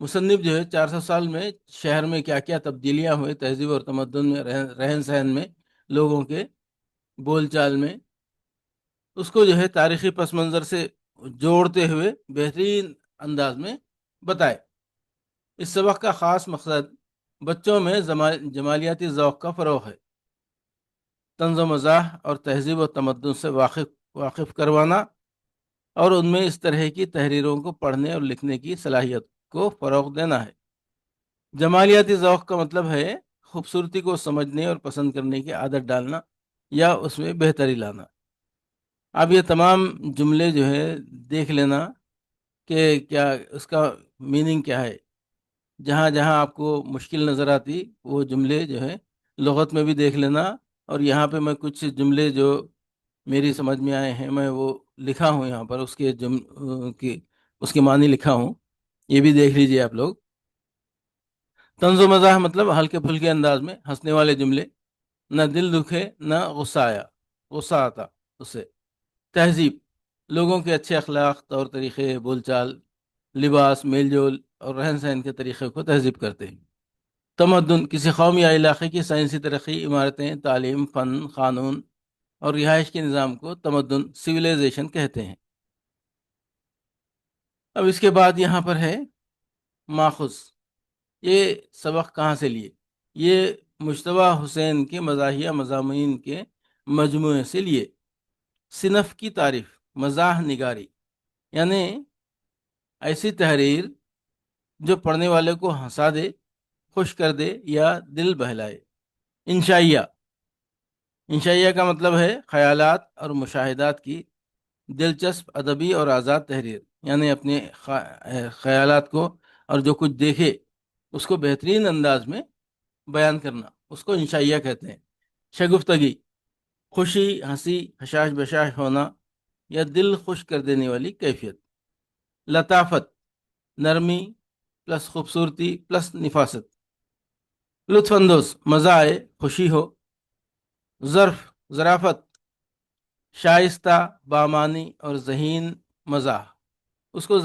مصنف جو ہے 400 سال میں شہر میں کیا کیا تبدیلیاں ہوئے، تہذیب اور تمدن میں، رہن سہن میں، لوگوں کے بول چال میں، اس کو جو ہے تاریخی پس منظر سے جوڑتے ہوئے بہترین انداز میں بتائے۔ اس سبق کا خاص مقصد بچوں میں جمالیاتی ذوق کا فروغ ہے، طنز و مزاح اور تہذیب و تمدن سے واقف کروانا، اور ان میں اس طرح کی تحریروں کو پڑھنے اور لکھنے کی صلاحیت کو فروغ دینا ہے۔ جمالیاتی ذوق کا مطلب ہے خوبصورتی کو سمجھنے اور پسند کرنے کی عادت ڈالنا یا اس میں بہتری لانا۔ اب یہ تمام جملے جو ہے دیکھ لینا کہ کیا اس کا میننگ کیا ہے۔ جہاں جہاں آپ کو مشکل نظر آتی وہ جملے جو ہے لغت میں بھی دیکھ لینا، اور یہاں پہ میں کچھ جملے جو میری سمجھ میں آئے ہیں میں وہ لکھا ہوں یہاں پر، اس کے معنی لکھا ہوں، یہ بھی دیکھ لیجئے آپ لوگ۔ طنز و مزاح مطلب ہلکے پھلکے انداز میں ہنسنے والے جملے، نہ دل دکھے نہ غصہ آتا اس سے۔ تہذیب، لوگوں کے اچھے اخلاق، طور طریقے، بول چال، لباس، میل جول اور رہن سہن کے طریقے کو تہذیب کرتے ہیں۔ تمدن، کسی قوم یا علاقے کی سائنسی ترقی، عمارتیں، تعلیم، فن، قانون اور رہائش کے نظام کو تمدن، سویلائزیشن کہتے ہیں۔ اب اس کے بعد یہاں پر ہے ماخذ، یہ سبق کہاں سے لیے؟ یہ مجتبیٰ حسین کے مزاحیہ مضامین کے مجموعے سے لیے۔ صنف کی تعریف، مزاح نگاری، یعنی ایسی تحریر جو پڑھنے والے کو ہنسا دے، خوش کر دے یا دل بہلائے۔ انشائیہ، انشائیہ کا مطلب ہے خیالات اور مشاہدات کی دلچسپ، ادبی اور آزاد تحریر، یعنی اپنے خیالات کو اور جو کچھ دیکھے اس کو بہترین انداز میں بیان کرنا، اس کو انشائیہ کہتے ہیں۔ شگفتگی، خوشی، ہنسی، حشاش بشاش ہونا یا دل خوش کر دینے والی کیفیت۔ لطافت، نرمی پلس خوبصورتی پلس نفاست۔ لطف اندوز، مزہ آئے، خوشی ہو۔ ظرف، ظرافت، شائستہ، بامانی اور ذہین مزاح، اس کو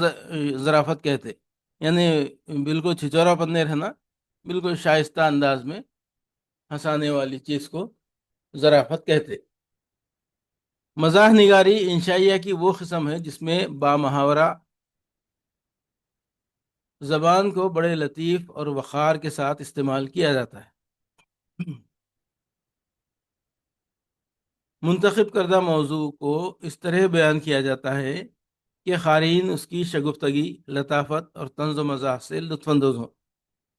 ظرافت کہتے، یعنی بالکل چھچورا پن نہیں رہنا، بالکل شائستہ انداز میں ہنسانے والی چیز کو ظرافت کہتے۔ مزاح نگاری انشائیہ کی وہ قسم ہے جس میں بامحاورہ زبان کو بڑے لطیف اور وقار کے ساتھ استعمال کیا جاتا ہے۔ منتخب کردہ موضوع کو اس طرح بیان کیا جاتا ہے کہ قارئین اس کی شگفتگی، لطافت اور طنز و مزاح سے لطف اندوز ہوں۔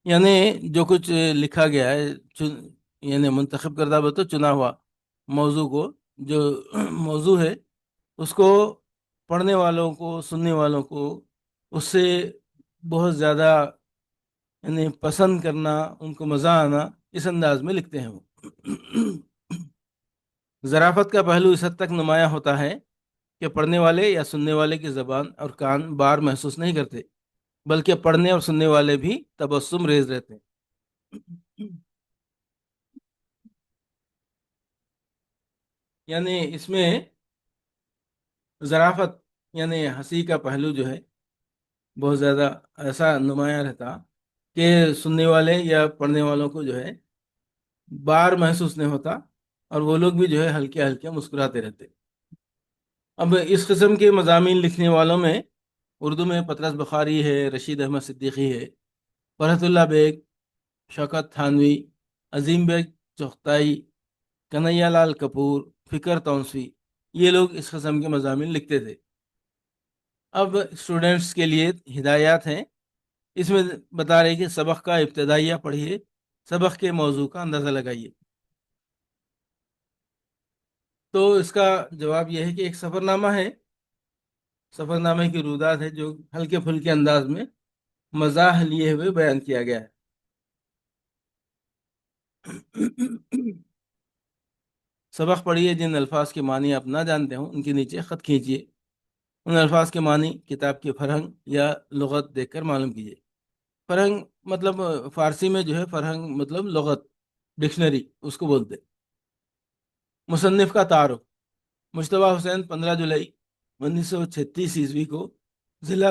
یعنی جو کچھ لکھا گیا ہے، یعنی منتخب کردہ تو چنا ہوا موضوع کو، جو موضوع ہے اس کو پڑھنے والوں کو، سننے والوں کو اس سے بہت زیادہ یعنی پسند کرنا، ان کو مزہ آنا، اس انداز میں لکھتے ہیں وہ۔ ظرافت کا پہلو اس حد تک نمایاں ہوتا ہے کہ پڑھنے والے یا سننے والے کی زبان اور کان بار محسوس نہیں کرتے، بلکہ پڑھنے اور سننے والے بھی تبسم ریز رہتے ہیں۔ یعنی اس میں ظرافت یعنی ہنسی کا پہلو جو ہے بہت زیادہ ایسا نمایاں رہتا کہ سننے والے یا پڑھنے والوں کو جو ہے بار محسوس نہیں ہوتا، اور وہ لوگ بھی جو ہے ہلکے ہلکے مسکراتے رہتے۔ اب اس قسم کے مضامین لکھنے والوں میں اردو میں پطرس بخاری ہے، رشید احمد صدیقی ہے، فرحت اللہ بیگ، شوکت تھانوی، عظیم بیگ چغتائی، کنہیا لال کپور، فکر تونسوی، یہ لوگ اس قسم کے مضامین لکھتے تھے۔ اب اسٹوڈنٹس کے لیے ہدایات ہیں، اس میں بتا رہے کہ سبق کا ابتدائیہ پڑھیے، سبق کے موضوع کا اندازہ لگائیے۔ تو اس کا جواب یہ ہے کہ ایک سفر نامہ ہے، سفر نامے کی رودات ہے جو ہلکے پھلکے انداز میں مزاح لیے ہوئے بیان کیا گیا ہے۔ سبق پڑھیے، جن الفاظ کے معنی آپ نہ جانتے ہوں ان کے نیچے خط کھینچیے، ان الفاظ کے معنی کتاب کے فرہنگ یا لغت دیکھ کر معلوم کیجیے۔ فرہنگ مطلب فارسی میں جو ہے فرہنگ مطلب لغت، ڈکشنری اس کو بولتے۔ مصنف کا تعارف، مجتبیٰ حسین 15 جولائی 1936 عیسوی کو ضلع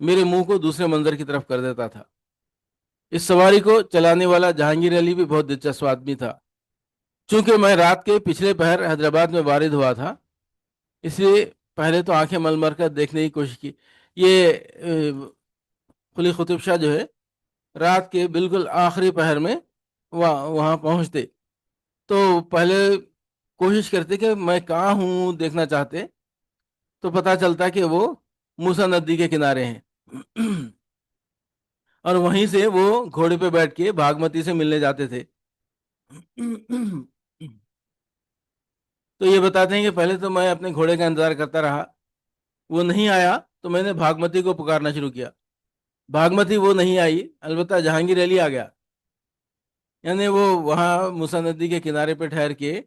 میرے منہ کو دوسرے منظر کی طرف کر دیتا تھا۔ اس سواری کو چلانے والا جہانگیر علی بھی بہت دلچسپ آدمی تھا۔ چونکہ میں رات کے پچھلے پہر حیدرآباد میں وارد ہوا تھا، اس لیے پہلے تو آنکھیں مل مر کر دیکھنے کی کوشش کی۔ یہ قلی قطب شاہ جو ہے رات کے بالکل آخری پہر میں وہاں پہنچتے تو پہلے کوشش کرتے کہ میں کہاں ہوں دیکھنا چاہتے، تو پتہ چلتا کہ وہ موسیٰ ندی کے کنارے ہیں اور وہیں سے وہ گھوڑے پہ بیٹھ کے بھاگمتی سے ملنے جاتے تھے۔ تو یہ بتاتے ہیں کہ پہلے تو میں اپنے گھوڑے کا انتظار کرتا رہا، وہ نہیں آیا تو میں نے بھاگمتی کو پکارنا شروع کیا۔ بھاگمتی وہ نہیں آئی، البتہ جہانگیر علی آ گیا۔ یعنی وہ وہاں موسیٰ ندی کے کنارے پہ ٹھہر کے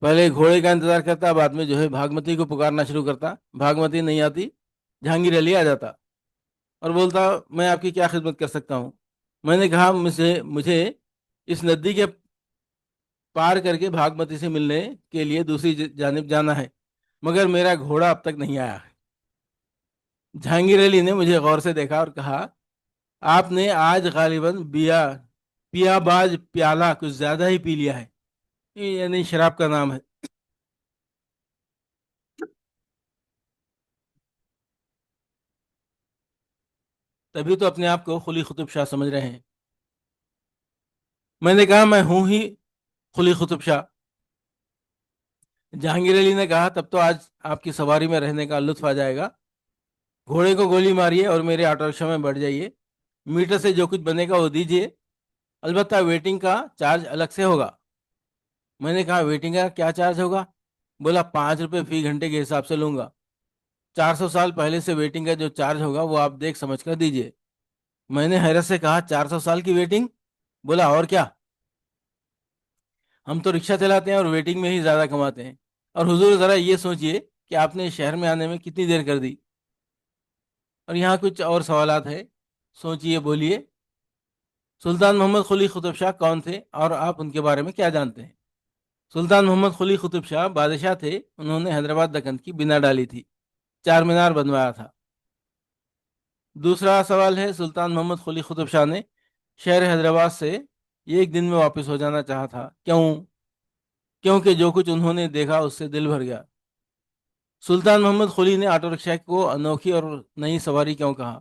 پہلے گھوڑے کا انتظار کرتا، بعد میں جو ہے بھاگمتی کو پکارنا شروع کرتا۔ بھاگمتی نہیں آتی، جہانگیر علی آ جاتا اور بولتا میں آپ کی کیا خدمت کر سکتا ہوں۔ میں نے کہا مجھے اس ندی کے پار کر کے بھاگمتی سے ملنے کے لیے دوسری جانب جانا ہے، مگر میرا گھوڑا اب تک نہیں آیا۔ جہانگیر علی نے مجھے غور سے دیکھا اور کہا آپ نے آج غالباً پیا باز پیالہ کچھ زیادہ ہی پی لیا ہے، یہ یعنی شراب کا نام ہے۔ تبھی تو اپنے آپ کو قلی قطب شاہ سمجھ رہے ہیں۔ میں نے کہا میں ہوں ہی قلی قطب شاہ۔ جہانگیر علی نے کہا تب تو آج آپ کی سواری میں رہنے کا لطف آ جائے گا۔ گھوڑے کو گولی ماریے اور میرے آٹو رکشا میں بیٹھ جائیے، میٹر سے جو کچھ بنے گا وہ دیجیے، البتہ ویٹنگ کا چارج الگ سے ہوگا۔ میں نے کہا ویٹنگ کا کیا چارج ہوگا؟ بولا 5 روپے فی گھنٹے کے حساب سے لوں گا، 400 سال پہلے سے ویٹنگ کا جو چارج ہوگا وہ آپ دیکھ سمجھ کر دیجیے۔ میں نے حیرت سے کہا 400 سال کی ویٹنگ؟ بولا اور کیا، ہم تو رکشہ چلاتے ہیں اور ویٹنگ میں ہی زیادہ کماتے ہیں، اور حضور ذرا یہ سوچئے کہ آپ نے شہر میں آنے میں کتنی دیر کر دی۔ اور یہاں کچھ اور سوالات ہیں، سوچئے بولیے۔ سلطان محمد قلی قطب شاہ کون تھے اور آپ ان کے بارے میں کیا جانتے ہیں؟ سلطان محمد قلی قطب شاہ بادشاہ تھے، انہوں نے حیدرآباد دکن کی بنا ڈالی تھی، چار مینار بنوایا تھا۔ دوسرا سوال ہے سلطان محمد قلی قطب شاہ نے شہر حیدرآباد سے ایک دن میں واپس ہو جانا چاہا تھا، کیوں؟ کیونکہ جو کچھ انہوں نے دیکھا اس سے دل بھر گیا۔ سلطان محمد قلی نے آٹو رکشا کو انوکھی اور نئی سواری کیوں کہا؟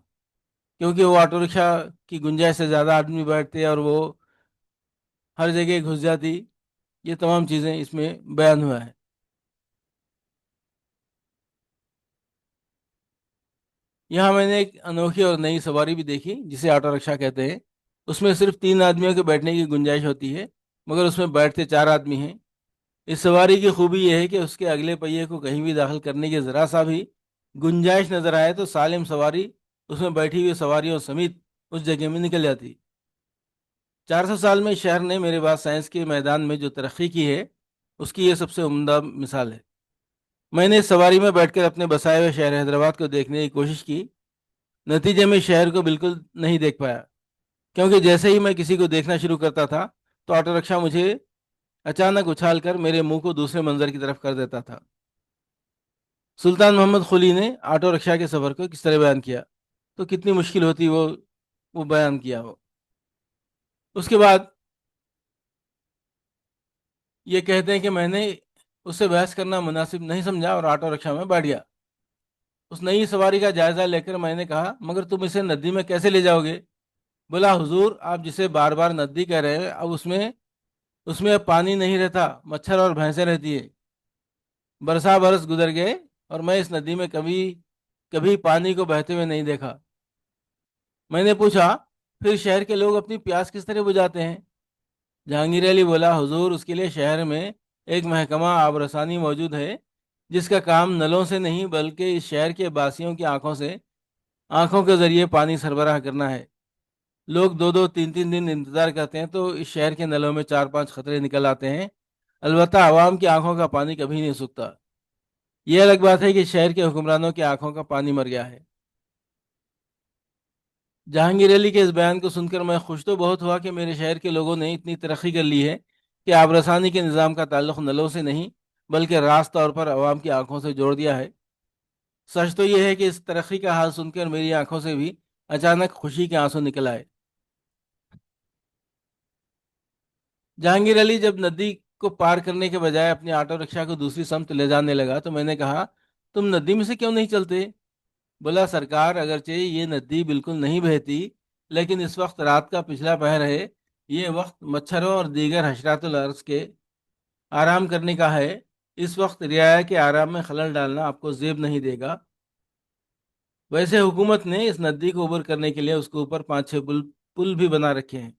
کیونکہ وہ آٹو رکشا کی گنجائش سے زیادہ آدمی بیٹھتے اور وہ ہر جگہ گھس جاتی، یہ تمام چیزیں اس میں بیان ہوا ہے۔ یہاں میں نے ایک انوکھی اور نئی سواری بھی دیکھی جسے آٹو رکشا کہتے ہیں، اس میں صرف 3 آدمیوں کے بیٹھنے کی گنجائش ہوتی ہے، مگر اس میں بیٹھتے 4 آدمی ہیں۔ اس سواری کی خوبی یہ ہے کہ اس کے اگلے پہیے کو کہیں بھی داخل کرنے کی ذرا سا بھی گنجائش نظر آئے تو سالم سواری اس میں بیٹھی ہوئی سواریوں سمیت اس جگہ میں نکل جاتی۔ 400 سال میں شہر نے میرے بعد سائنس کے میدان میں جو ترقی کی ہے اس کی یہ سب سے عمدہ مثال ہے۔ میں نے اس سواری میں بیٹھ کر اپنے بسائے ہوئے شہر حیدرآباد کو دیکھنے کی کوشش کی، نتیجے میں شہر کو بالکل نہیں دیکھ پایا، کیونکہ جیسے ہی میں کسی کو دیکھنا شروع کرتا تھا تو آٹو رکشا مجھے اچانک اچھال کر میرے منہ کو دوسرے منظر کی طرف کر دیتا تھا۔ سلطان محمد قلی نے آٹو رکشا کے سفر کو کس طرح بیان کیا، تو کتنی مشکل ہوتی وہ بیان کیا ہو۔ اس کے بعد یہ کہتے ہیں کہ میں نے اس سے بحث کرنا مناسب نہیں سمجھا اور آٹو رکشا میں بیٹھ گیا۔ اس نئی سواری کا جائزہ لے کر میں نے کہا مگر تم اسے ندی میں کیسے لے جاؤ گے؟ بولا حضور آپ جسے بار بار ندی کہہ رہے ہیں، اب اس میں اب پانی نہیں رہتا، مچھر اور بھینسیں رہتی ہے۔ برسا برس گزر گئے اور میں اس ندی میں کبھی کبھی پانی کو بہتے ہوئے نہیں دیکھا۔ میں نے پوچھا پھر شہر کے لوگ اپنی پیاس کس طرح بجھاتے ہیں؟ جہانگیر علی بولا حضور اس کے لیے شہر میں ایک محکمہ آب رسانی موجود ہے، جس کا کام نلوں سے نہیں بلکہ اس شہر کے باسیوں کی آنکھوں کے ذریعے پانی سربراہ کرنا ہے۔ لوگ 2 2 3 3 دن انتظار کرتے ہیں تو اس شہر کے نلوں میں 4 5 خطرے نکل آتے ہیں، البتہ عوام کی آنکھوں کا پانی کبھی نہیں سوکھتا۔ یہ الگ بات ہے کہ شہر کے حکمرانوں کی آنکھوں کا پانی مر گیا ہے۔ جہانگیر علی کے اس بیان کو سن کر میں خوش تو بہت ہوا کہ میرے شہر کے لوگوں نے اتنی ترقی کر لی ہے کہ آب رسانی کے نظام کا تعلق نلوں سے نہیں بلکہ راست طور پر عوام کی آنکھوں سے جوڑ دیا ہے۔ سچ تو یہ ہے کہ اس ترقی کا حال سن کر میری آنکھوں سے بھی اچانک خوشی کے آنسو نکل آئے۔ جہانگیر علی جب ندی کو پار کرنے کے بجائے اپنی آٹو رکشا کو دوسری سمت لے جانے لگا تو میں نے کہا، تم ندی میں سے کیوں نہیں چلتے؟ بولا، سرکار اگرچہ یہ ندی بالکل نہیں بہتی، لیکن اس وقت رات کا پچھلا پہر ہے، یہ وقت مچھروں اور دیگر حشرات الارض کے آرام کرنے کا ہے، اس وقت رعایا کے آرام میں خلل ڈالنا آپ کو زیب نہیں دے گا۔ ویسے حکومت نے اس ندی کو عبور کرنے کے لیے اس کے اوپر 5-6 پل بھی بنا رکھے ہیں،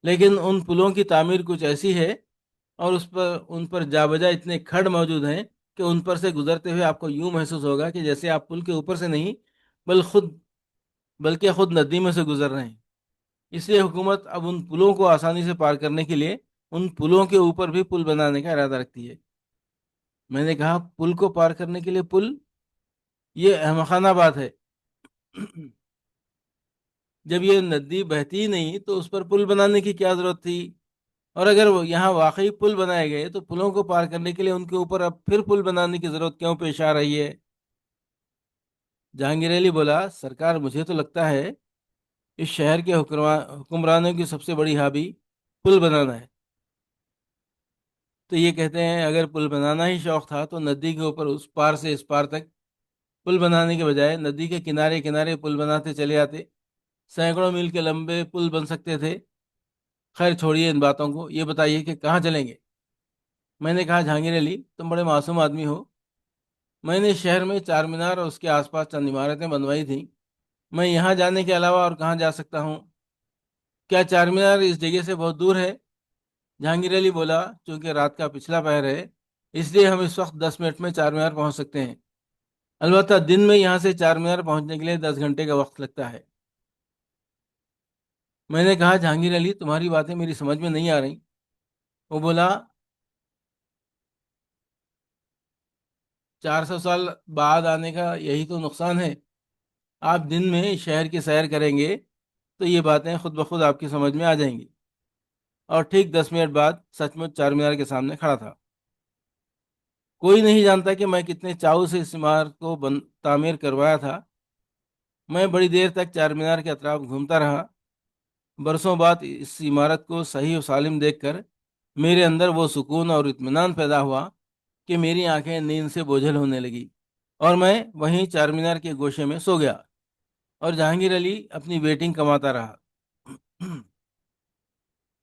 لیکن ان پلوں کی تعمیر کچھ ایسی ہے اور ان پر جا بجا اتنے کھڑ موجود ہیں کہ ان پر سے گزرتے ہوئے آپ کو یوں محسوس ہوگا کہ جیسے آپ پل کے اوپر سے نہیں بلکہ خود ندی میں سے گزر رہے ہیں۔ اس لیے حکومت اب ان پلوں کو آسانی سے پار کرنے کے لیے ان پلوں کے اوپر بھی پل بنانے کا ارادہ رکھتی ہے۔ میں نے کہا، پل کو پار کرنے کے لیے پل؟ یہ احمقانہ بات ہے۔ جب یہ ندی بہتی ہی نہیں تو اس پر پل بنانے کی کیا ضرورت تھی؟ اور اگر وہ یہاں واقعی پل بنائے گئے تو پلوں کو پار کرنے کے لیے ان کے اوپر اب پھر پل بنانے کی ضرورت کیوں پیش آ رہی ہے؟ جہانگیر علی بولا، سرکار مجھے تو لگتا ہے اس شہر کے حکمرانوں کی سب سے بڑی ہابی پل بنانا ہے۔ تو یہ کہتے ہیں اگر پل بنانا ہی شوق تھا تو ندی کے اوپر اس پار سے اس پار تک پل بنانے کے بجائے ندی کے کنارے کنارے پل بناتے چلے آتے، سینکڑوں میل کے لمبے پل بن سکتے تھے۔ خیر چھوڑیے ان باتوں کو، یہ بتائیے کہ کہاں چلیں گے؟ میں نے کہا، جہانگیر علی تم بڑے معصوم آدمی ہو، میں نے شہر میں چار مینار اور اس کے آس پاس چند عمارتیں بنوائی تھیں، میں یہاں جانے کے علاوہ اور کہاں جا سکتا ہوں؟ کیا چار مینار اس جگہ سے بہت دور ہے؟ جہانگیر علی بولا، چونکہ رات کا پچھلا پہر ہے اس لیے ہم اس وقت 10 منٹ میں چار مینار پہنچ سکتے ہیں، البتہ دن میں یہاں سے چار مینار پہنچنے کے لیے 10 گھنٹے کا وقت لگتا ہے۔ میں نے کہا، جہانگیر علی تمہاری باتیں میری سمجھ میں نہیں آ رہی۔ وہ بولا، 400 سال بعد آنے کا یہی تو نقصان ہے، آپ دن میں شہر کی سیر کریں گے تو یہ باتیں خود بخود آپ کی سمجھ میں آ جائیں گی۔ اور ٹھیک 10 منٹ بعد سچ مچ چار مینار کے سامنے کھڑا تھا۔ کوئی نہیں جانتا کہ میں کتنے چاؤ سے اس عمارت کو تعمیر کروایا تھا۔ میں بڑی دیر تک چار مینار کے اطراف گھومتا رہا۔ برسوں بعد اس عمارت کو صحیح و سالم دیکھ کر میرے اندر وہ سکون اور اطمینان پیدا ہوا کہ میری آنکھیں نیند سے بوجھل ہونے لگی اور میں وہیں چار مینار کے گوشے میں سو گیا اور جہانگیر علی اپنی ویٹنگ کماتا رہا۔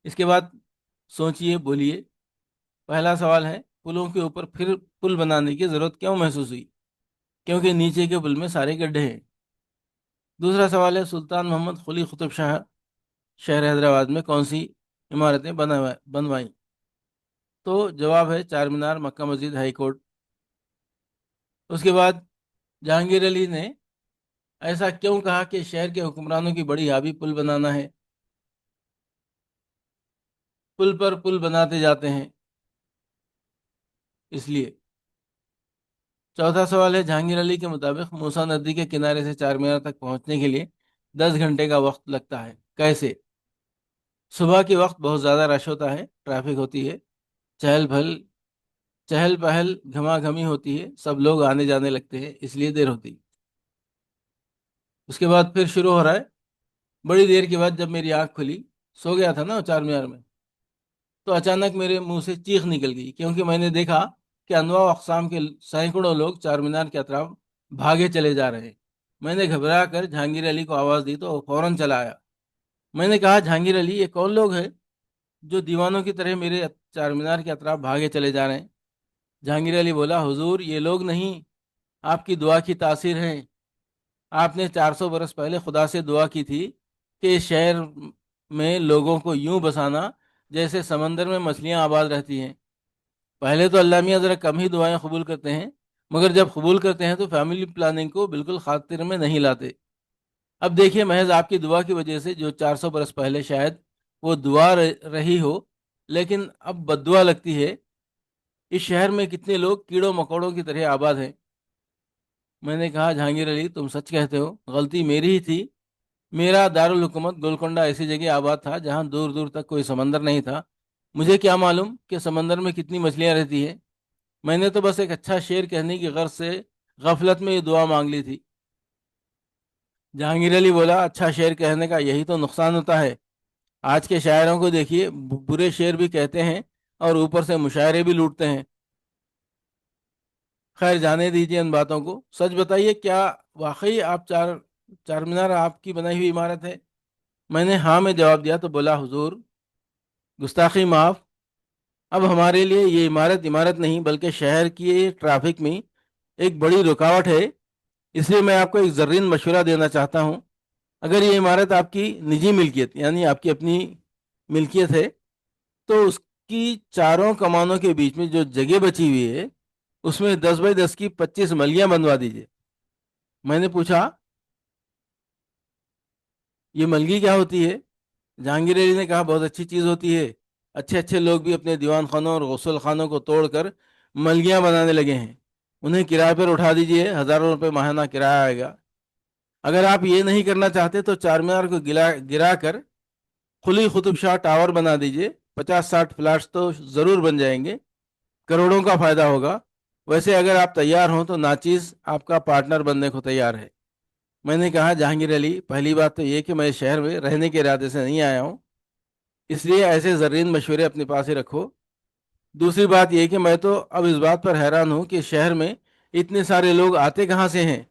اس کے بعد سوچئے، بولیے۔ پہلا سوال ہے، پلوں کے اوپر پھر پل بنانے کی ضرورت کیوں محسوس ہوئی؟ کیونکہ نیچے کے پل میں سارے گڈھے ہیں۔ دوسرا سوال ہے، سلطان محمد قلی قطب شاہ شہر حیدرآباد میں کون سی عمارتیں بنوائیں؟ تو جواب ہے چار مینار، مکہ مسجد، ہائی کورٹ۔ اس کے بعد جہانگیر علی نے ایسا کیوں کہا کہ شہر کے حکمرانوں کی بڑی ہابی پل بنانا ہے، پل پر پل بناتے جاتے ہیں اس لیے۔ چوتھا سوال ہے، جہانگیر علی کے مطابق موسیٰ ندی کے کنارے سے چار مینار تک پہنچنے کے لیے 10 گھنٹے کا وقت لگتا ہے، کیسے؟ صبح کے وقت بہت زیادہ رش ہوتا ہے، ٹریفک ہوتی ہے، چہل پہل چہل پہل گھما گھمی ہوتی ہے، سب لوگ آنے جانے لگتے ہیں، اس لیے دیر ہوتی ہے۔ اس کے بعد پھر شروع ہو رہا ہے، بڑی دیر کے بعد جب میری آنکھ کھلی، سو گیا تھا نا چار مینار میں، تو اچانک میرے منہ سے چیخ نکل گئی، کیونکہ میں نے دیکھا کہ انواع و اقسام کے سینکڑوں لوگ چار مینار کے اطراف بھاگے چلے جا رہے ہیں۔ میں نے گھبرا کر جہانگیر علی کو آواز دی تو وہ فوراً چلا آیا۔ میں نے کہا، جہانگیر علی یہ کون لوگ ہیں جو دیوانوں کی طرح میرے چار مینار کے اطراف بھاگے چلے جا رہے ہیں؟ جہانگیر علی بولا، حضور یہ لوگ نہیں، آپ کی دعا کی تاثیر ہیں۔ آپ نے 400 برس پہلے خدا سے دعا کی تھی کہ اس شہر میں لوگوں کو یوں بسانا جیسے سمندر میں مچھلیاں آباد رہتی ہیں۔ پہلے تو اللہ میاں ذرا کم ہی دعائیں قبول کرتے ہیں، مگر جب قبول کرتے ہیں تو فیملی پلاننگ کو بالکل خاطر میں نہیں لاتے۔ اب دیکھیے، محض آپ کی دعا کی وجہ سے جو 400 برس پہلے شاید وہ دعا رہی ہو لیکن اب بد دعا لگتی ہے، اس شہر میں کتنے لوگ کیڑوں مکوڑوں کی طرح آباد ہیں۔ میں نے کہا، جہانگیر علی تم سچ کہتے ہو، غلطی میری ہی تھی۔ میرا دارالحکومت گولکنڈہ ایسی جگہ آباد تھا جہاں دور دور تک کوئی سمندر نہیں تھا، مجھے کیا معلوم کہ سمندر میں کتنی مچھلیاں رہتی ہیں۔ میں نے تو بس ایک اچھا شعر کہنے کی غرض سے غفلت میں یہ دعا مانگ لی تھی۔ جہانگیر علی بولا، اچھا شعر کہنے کا یہی تو نقصان ہوتا ہے، آج کے شاعروں کو دیکھیے، برے شعر بھی کہتے ہیں اور اوپر سے مشاعرے بھی لوٹتے ہیں۔ خیر جانے دیجیے ان باتوں کو، سچ بتائیے کیا واقعی آپ چار مینار آپ کی بنائی ہوئی عمارت ہے؟ میں نے ہاں میں جواب دیا تو بولا، حضور گستاخی معاف، اب ہمارے لیے یہ عمارت عمارت نہیں بلکہ شہر کی ٹریفک میں ایک بڑی رکاوٹ ہے، اس لیے میں آپ کو ایک زرین مشورہ دینا چاہتا ہوں۔ اگر یہ عمارت آپ کی نجی ملکیت یعنی آپ کی اپنی ملکیت ہے تو اس کی چاروں کمانوں کے بیچ میں جو جگہ بچی ہوئی ہے اس میں 10 بائی 10 کی 25 بنوا دیجیے۔ میں نے پوچھا، یہ ملگی کیا ہوتی ہے؟ جہانگیر علی نے کہا، بہت اچھی چیز ہوتی ہے، اچھے اچھے لوگ بھی اپنے دیوان خانوں اور غسل خانوں کو توڑ کر ملگیاں بنانے لگے ہیں، انہیں کرائے پر اٹھا دیجیے، ہزاروں روپے ماہانہ کرایہ آئے گا۔ اگر آپ یہ نہیں کرنا چاہتے تو چار مینار کو گرا کر قلی قطب شاہ ٹاور بنا دیجیے، 50 60 فلیٹس تو ضرور بن جائیں گے، کروڑوں کا فائدہ ہوگا۔ ویسے اگر آپ تیار ہوں تو ناچیز آپ کا پارٹنر بننے کو تیار ہے۔ میں نے کہا، جہانگیر علی، پہلی بات تو یہ کہ میں شہر میں رہنے کے ارادے سے نہیں آیا ہوں، اس لیے ایسے زرین مشورے اپنے پاس ہی رکھو۔ دوسری بات یہ کہ میں تو اب اس بات پر حیران ہوں کہ شہر میں اتنے سارے لوگ آتے کہاں سے ہیں؟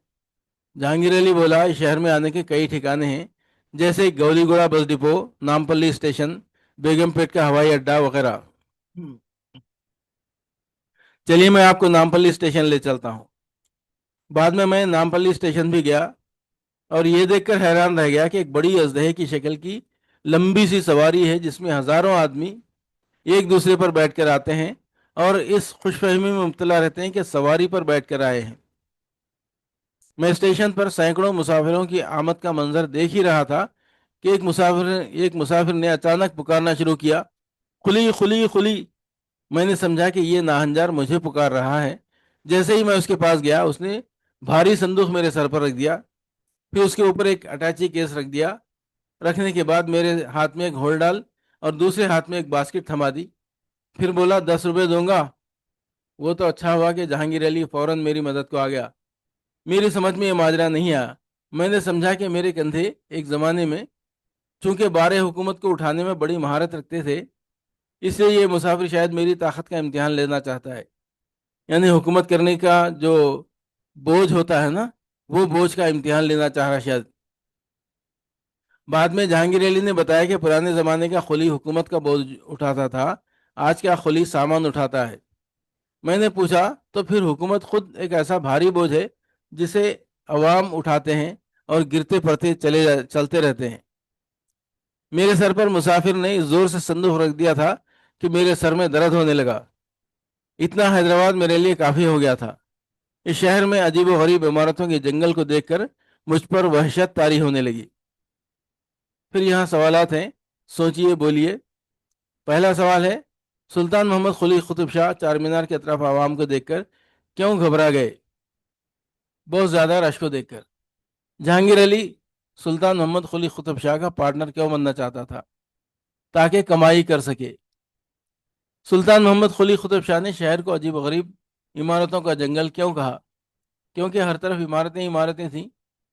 جہانگیر علی بولا، اس شہر میں آنے کے کئی ٹھکانے ہیں، جیسے گولی گوڑا بس ڈپو، نامپلی اسٹیشن، بیگم پیٹ کا ہوائی اڈہ وغیرہ۔ چلیے میں آپ کو نامپلی اسٹیشن لے چلتا ہوں۔ بعد میں نامپلی اسٹیشن بھی گیا اور یہ دیکھ کر حیران رہ گیا کہ ایک بڑی اژدہے کی شکل کی لمبی سی سواری ہے جس میں ہزاروں آدمی ایک دوسرے پر بیٹھ کر آتے ہیں اور اس خوش فہمی میں مبتلا رہتے ہیں کہ سواری پر بیٹھ کر آئے ہیں۔ میں اسٹیشن پر سینکڑوں مسافروں کی آمد کا منظر دیکھ ہی رہا تھا کہ ایک مسافر نے اچانک پکارنا شروع کیا، خلی خلی خلی۔ میں نے سمجھا کہ یہ ناہنجار مجھے پکار رہا ہے۔ جیسے ہی میں اس کے پاس گیا اس نے بھاری صندوق میرے سر پر رکھ دیا، پھر اس کے اوپر ایک اٹیچی کیس رکھ دیا، رکھنے کے بعد میرے ہاتھ میں ایک ہول ڈال اور دوسرے ہاتھ میں ایک باسکٹ تھما دی، پھر بولا، 10 روپے دوں گا؟ وہ تو اچھا ہوا کہ جہانگیر علی فوراً میری مدد کو آ گیا۔ میری سمجھ میں یہ ماجرا نہیں آیا۔ میں نے سمجھا کہ میرے کندھے ایک زمانے میں چونکہ بار حکومت کو اٹھانے میں بڑی مہارت رکھتے تھے، اس لیے یہ مسافر شاید میری طاقت کا امتحان لینا چاہتا ہے، یعنی حکومت کرنے کا جو بوجھ ہوتا ہے نا، وہ بوجھ کا امتحان لینا چاہ رہا شاید۔ بعد میں جہانگیر علی نے بتایا کہ پرانے زمانے کا خلی حکومت کا بوجھ اٹھاتا تھا، آج کا خلی سامان اٹھاتا ہے۔ میں نے پوچھا، تو پھر حکومت خود ایک ایسا بھاری بوجھ ہے جسے عوام اٹھاتے ہیں اور گرتے پڑتے چلتے رہتے ہیں؟ میرے سر پر مسافر نے زور سے صندوق رکھ دیا تھا کہ میرے سر میں درد ہونے لگا۔ اتنا حیدرآباد میرے لیے کافی ہو گیا تھا۔ اس شہر میں عجیب و غریب عمارتوں کے جنگل کو دیکھ کر مجھ پر وحشت طاری ہونے لگی۔ پھر یہاں سوالات ہیں، سوچئے بولیے۔ پہلا سوال ہے، سلطان محمد قلی قطب شاہ چار مینار کے اطراف عوام کو دیکھ کر کیوں گھبرا گئے؟ بہت زیادہ رش کو دیکھ کر۔ جہانگیر علی سلطان محمد قلی قطب شاہ کا پارٹنر کیوں بننا چاہتا تھا؟ تاکہ کمائی کر سکے۔ سلطان محمد قلی قطب شاہ نے شہر کو عجیب و غریب عمارتوں کا جنگل کیوں کہا؟ کیونکہ ہر طرف عمارتیں عمارتیں تھیں،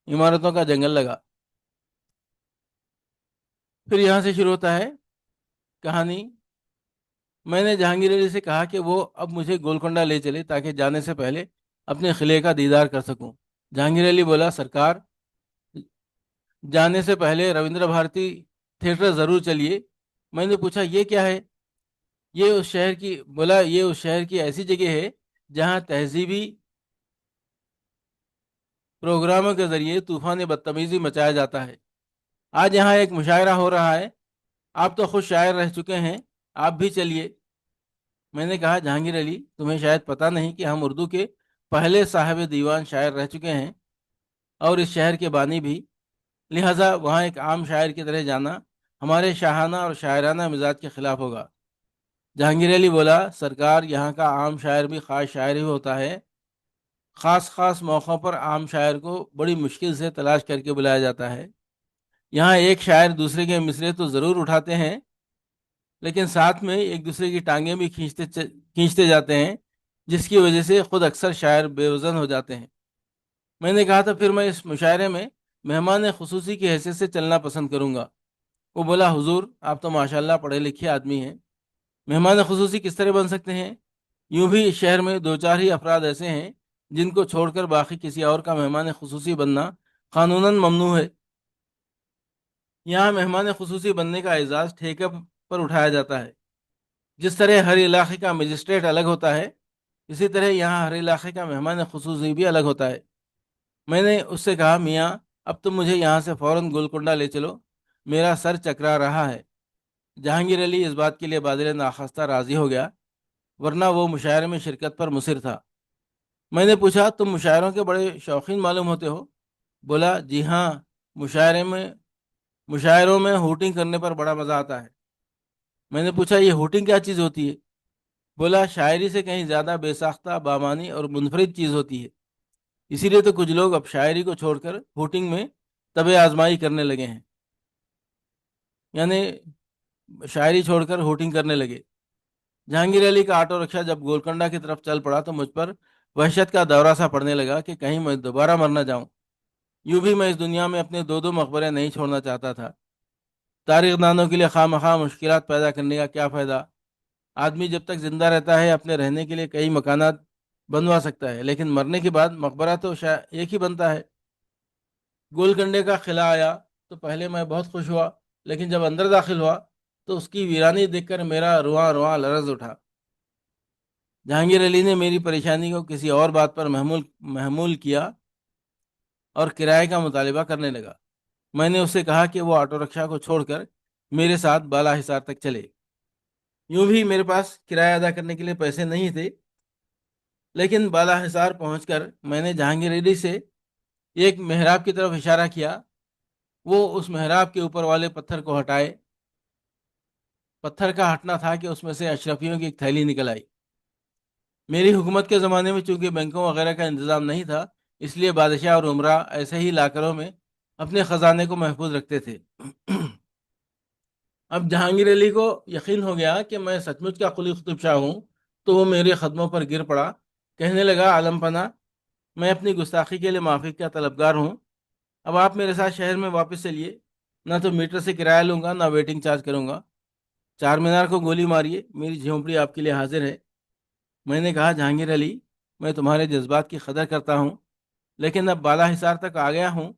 عمارتوں کا جنگل لگا۔ پھر یہاں سے شروع ہوتا ہے کہانی۔ میں نے جہانگیر علی سے کہا کہ وہ اب مجھے گولکنڈہ لے چلے تاکہ جانے سے پہلے اپنے قلعے کا دیدار کر سکوں۔ جہانگیر علی بولا، سرکار جانے سے پہلے روندر بھارتی تھیٹر ضرور چلیے۔ میں نے پوچھا، یہ کیا ہے؟ یہ اس شہر کی ایسی جگہ ہے جہاں تہذیبی پروگراموں کے ذریعے طوفان بدتمیزی مچایا جاتا ہے۔ آج یہاں ایک مشاعرہ ہو رہا ہے، آپ تو خود شاعر رہ چکے ہیں، آپ بھی چلیے۔ میں نے کہا، جہانگیر علی، تمہیں شاید پتہ نہیں کہ ہم اردو کے پہلے صاحب دیوان شاعر رہ چکے ہیں اور اس شہر کے بانی بھی، لہٰذا وہاں ایک عام شاعر کی طرح جانا ہمارے شاہانہ اور شاعرانہ مزاج کے خلاف ہوگا۔ جہانگیر علی بولا، سرکار یہاں کا عام شاعر بھی خاص شاعر ہی ہوتا ہے، خاص خاص موقعوں پر عام شاعر کو بڑی مشکل سے تلاش کر کے بلایا جاتا ہے۔ یہاں ایک شاعر دوسرے کے مصرے تو ضرور اٹھاتے ہیں لیکن ساتھ میں ایک دوسرے کی ٹانگیں بھی کھینچتے جاتے ہیں، جس کی وجہ سے خود اکثر شاعر بے وزن ہو جاتے ہیں۔ میں نے کہا تھا پھر میں اس مشاعرے میں مہمان خصوصی کی حیثیت سے چلنا پسند کروں گا۔ وہ بولا حضور آپ تو ماشاءاللہ پڑھے لکھے آدمی ہیں، مہمان خصوصی کس طرح بن سکتے ہیں؟ یوں بھی اس شہر میں دو چار ہی افراد ایسے ہیں جن کو چھوڑ کر باقی کسی اور کا مہمان خصوصی بننا قانوناً ممنوع ہے۔ یہاں مہمان خصوصی بننے کا اعزاز ٹھیکے پر اٹھایا جاتا ہے۔ جس طرح ہر علاقے کا مجسٹریٹ الگ ہوتا ہے، اسی طرح یہاں ہر علاقے کا مہمان خصوصی بھی الگ ہوتا ہے۔ میں نے اس سے کہا میاں اب تم مجھے یہاں سے فوراً گولکنڈہ لے چلو، میرا سر چکرا رہا ہے۔ جہانگیر علی اس بات کے لیے بادل ناخواستہ راضی ہو گیا، ورنہ وہ مشاعرے میں شرکت پر مصر تھا۔ میں نے پوچھا تم مشاعروں کے بڑے شوقین معلوم ہوتے ہو؟ بولا جی ہاں، مشاعرے میں مشاعروں میں ہوٹنگ کرنے پر بڑا مزہ آتا ہے۔ میں نے پوچھا یہ ہوٹنگ کیا چیز ہوتی ہے؟ بولا شاعری سے کہیں زیادہ بے ساختہ بامانی اور منفرد چیز ہوتی ہے، اسی لیے تو کچھ لوگ اب شاعری کو چھوڑ کر ہوٹنگ میں طبع آزمائی کرنے لگے ہیں، یعنی شاعری چھوڑ کر ہوٹنگ کرنے لگے۔ جہانگیر علی کا آٹو رکشہ جب گولکنڈہ کی طرف چل پڑا تو مجھ پر وحشت کا دورہ سا پڑنے لگا کہ کہیں میں دوبارہ مر نہ جاؤں۔ یوں بھی میں اس دنیا میں اپنے دو دو مقبرے نہیں چھوڑنا چاہتا تھا۔ تاریخ دانوں کے لیے خواہ مخواہ مشکلات پیدا کرنے کا کیا فائدہ؟ آدمی جب تک زندہ رہتا ہے اپنے رہنے کے لیے کئی مکانات بنوا سکتا ہے، لیکن مرنے کے بعد مقبرہ تو شاید ایک ہی بنتا ہے۔ گولکنڈے کا قلعہ آیا تو پہلے میں بہت خوش ہوا، لیکن جب اندر داخل ہوا تو اس کی ویرانی دیکھ کر میرا رواں رواں لرز اٹھا۔ جہانگیر علی نے میری پریشانی کو کسی اور بات پر محمول کیا اور کرائے کا مطالبہ کرنے لگا۔ میں نے اس سے کہا کہ وہ آٹو رکشہ کو چھوڑ کر میرے ساتھ بالا حصار تک چلے۔ یوں بھی میرے پاس کرایہ ادا کرنے کے لیے پیسے نہیں تھے، لیکن بالا حصار پہنچ کر میں نے جہانگیر علی سے ایک محراب کی طرف اشارہ کیا۔ وہ اس محراب کے اوپر والے پتھر کو ہٹائے۔ پتھر کا ہٹنا تھا کہ اس میں سے اشرفیوں کی ایک تھیلی نکل آئی۔ میری حکومت کے زمانے میں چونکہ بینکوں وغیرہ کا انتظام نہیں تھا، اس لیے بادشاہ اور عمرہ ایسے ہی لاکروں میں اپنے خزانے کو محفوظ رکھتے تھے۔ اب جہانگیر علی کو یقین ہو گیا کہ میں سچ مچ کا قلی قطب شاہ ہوں، تو وہ میرے قدموں پر گر پڑا، کہنے لگا عالم پناہ، میں اپنی گستاخی کے لیے معافی کا طلبگار ہوں۔ اب آپ میرے ساتھ شہر میں واپس چلیے، نہ تو میٹر سے کرایہ لوں گا نہ ویٹنگ چارج کروں گا۔ چار مینار کو گولی ماریے، میری جھونپڑی آپ کے لیے حاضر ہے۔ میں نے کہا جہانگیر علی، میں تمہارے جذبات کی قدر کرتا ہوں، لیکن اب بالا حصار تک آ گیا ہوں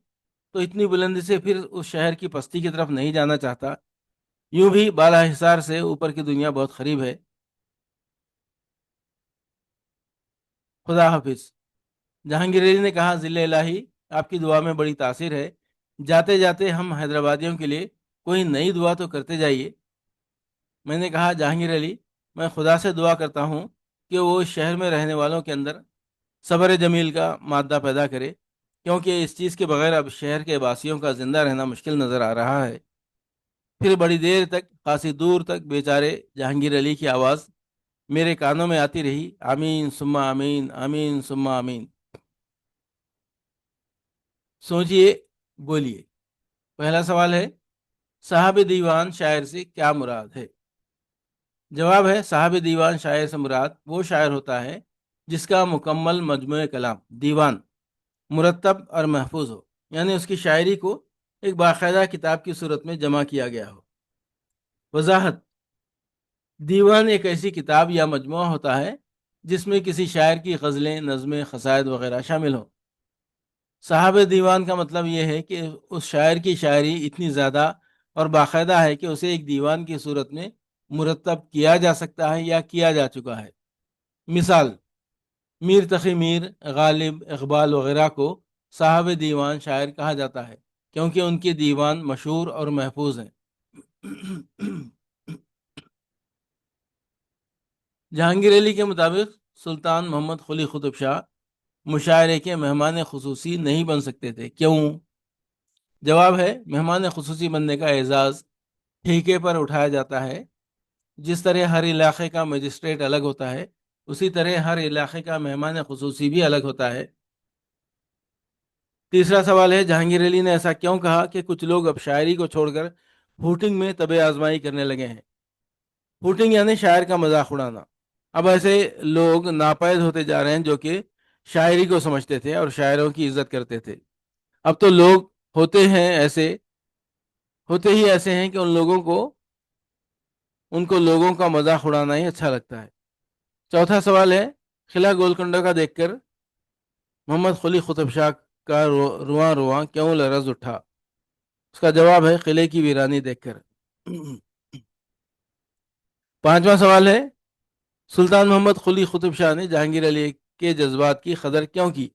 تو اتنی بلندی سے پھر اس شہر کی پستی کی طرف نہیں جانا چاہتا۔ یوں بھی بالا حصار سے اوپر کی دنیا بہت قریب ہے۔ خدا حافظ۔ جہانگیر علی نے کہا ذل الہی، آپ کی دعا میں بڑی تاثیر ہے، جاتے جاتے ہم حیدرآبادیوں کے لیے کوئی نئی دعا تو کرتے جائیے۔ میں نے کہا جہانگیر علی، میں خدا سے دعا کرتا ہوں کہ وہ اس شہر میں رہنے والوں کے اندر صبر جمیل کا مادہ پیدا کرے، کیونکہ اس چیز کے بغیر اب شہر کے باسیوں کا زندہ رہنا مشکل نظر آ رہا ہے۔ پھر بڑی دیر تک، خاصی دور تک بیچارے جہانگیر علی کی آواز میرے کانوں میں آتی رہی، آمین ثم آمین، آمین ثم آمین۔ سوچئے، بولیے۔ پہلا سوال ہے صاحب دیوان شاعر سے کیا مراد ہے؟ جواب ہے صاحب دیوان شاعر سے مراد وہ شاعر ہوتا ہے جس کا مکمل مجموعہ کلام دیوان مرتب اور محفوظ ہو، یعنی اس کی شاعری کو ایک باقاعدہ کتاب کی صورت میں جمع کیا گیا ہو۔ وضاحت: دیوان ایک ایسی کتاب یا مجموعہ ہوتا ہے جس میں کسی شاعر کی غزلیں، نظمیں، قصائد وغیرہ شامل ہوں۔ صاحب دیوان کا مطلب یہ ہے کہ اس شاعر کی شاعری اتنی زیادہ اور باقاعدہ ہے کہ اسے ایک دیوان کی صورت میں مرتب کیا جا سکتا ہے یا کیا جا چکا ہے۔ مثال: میر تقی میر، غالب، اقبال وغیرہ کو صاحب دیوان شاعر کہا جاتا ہے کیونکہ ان کے دیوان مشہور اور محفوظ ہیں۔ جہانگیر علی کے مطابق سلطان محمد قلی قطب شاہ مشاعرے کے مہمان خصوصی نہیں بن سکتے تھے، کیوں؟ جواب ہے مہمان خصوصی بننے کا اعزاز ٹھیکے پر اٹھایا جاتا ہے۔ جس طرح ہر علاقے کا مجسٹریٹ الگ ہوتا ہے، اسی طرح ہر علاقے کا مہمان خصوصی بھی الگ ہوتا ہے۔ تیسرا سوال ہے جہانگیر علی نے ایسا کیوں کہا کہ کچھ لوگ اب شاعری کو چھوڑ کر ہوٹنگ میں طبع آزمائی کرنے لگے ہیں؟ ہوٹنگ یعنی شاعر کا مذاق اڑانا۔ اب ایسے لوگ ناپید ہوتے جا رہے ہیں جو کہ شاعری کو سمجھتے تھے اور شاعروں کی عزت کرتے تھے۔ اب تو لوگ ہوتے ہیں ایسے ہوتے ہی ایسے ہیں کہ ان کو لوگوں کا مذاق اڑانا ہی اچھا لگتا ہے۔ چوتھا سوال ہے، قلعہ گولکنڈہ کا دیکھ کر محمد قلی قطب شاہ کا رواں رواں کیوں لرز اٹھا؟ اس کا جواب ہے قلعے کی ویرانی دیکھ کر۔ پانچواں سوال ہے، سلطان محمد قلی قطب شاہ نے جہانگیر علی کے جذبات کی قدر کیوں کی؟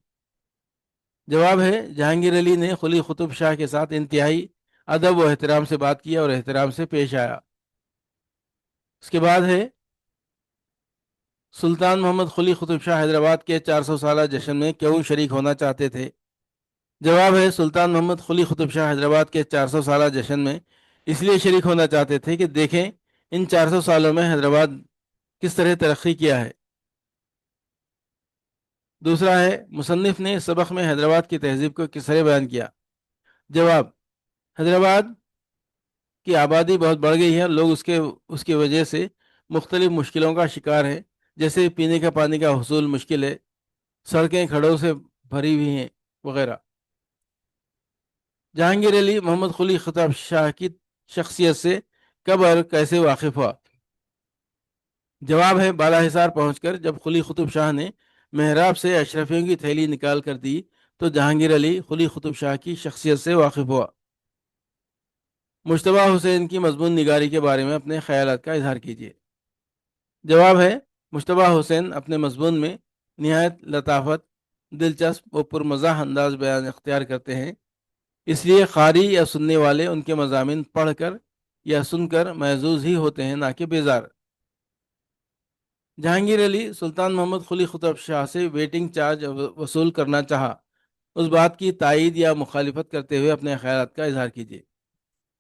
جواب ہے، جہانگیر علی نے قلی قطب شاہ کے ساتھ انتہائی ادب و احترام سے بات کی اور احترام سے پیش آیا۔ اس کے بعد ہے، سلطان محمد قلی قطب شاہ حیدرآباد کے 400 سالہ جشن میں کیوں شریک ہونا چاہتے تھے؟ جواب ہے، سلطان محمد قلی قطب شاہ حیدرآباد کے 400 سالہ جشن میں اس لیے شریک ہونا چاہتے تھے کہ دیکھیں ان 400 سالوں میں حیدرآباد کس طرح ترقی کیا ہے۔ دوسرا ہے، مصنف نے اس سبق میں حیدرآباد کی تہذیب کو کس طرح بیان کیا؟ جواب، حیدرآباد کی آبادی بہت بڑھ گئی ہے، لوگ اس کی وجہ سے مختلف مشکلوں کا شکار ہیں، جیسے پینے کا پانی کا حصول مشکل ہے، سڑکیں کھڑوں سے بھری ہوئی ہیں وغیرہ۔ جہانگیر علی محمد قلی قطب شاہ کی شخصیت سے کب اور کیسے واقف ہوا؟ جواب ہے، بالا حصار پہنچ کر جب قلی قطب شاہ نے محراب سے اشرفیوں کی تھیلی نکال کر دی تو جہانگیر علی قلی قطب شاہ کی شخصیت سے واقف ہوا۔ مشتبہ حسین کی مضمون نگاری کے بارے میں اپنے خیالات کا اظہار کیجیے۔ جواب ہے، مشتبہ حسین اپنے مضمون میں نہایت لطافت، دلچسپ و پرمزاح انداز بیان اختیار کرتے ہیں، اس لیے قاری یا سننے والے ان کے مضامین پڑھ کر یا سن کر محظوظ ہی ہوتے ہیں، نہ کہ بیزار۔ جہانگیر علی سلطان محمد قلی قطب شاہ سے ویٹنگ چارج وصول کرنا چاہا، اس بات کی تائید یا مخالفت کرتے ہوئے اپنے خیالات کا اظہار کیجیے۔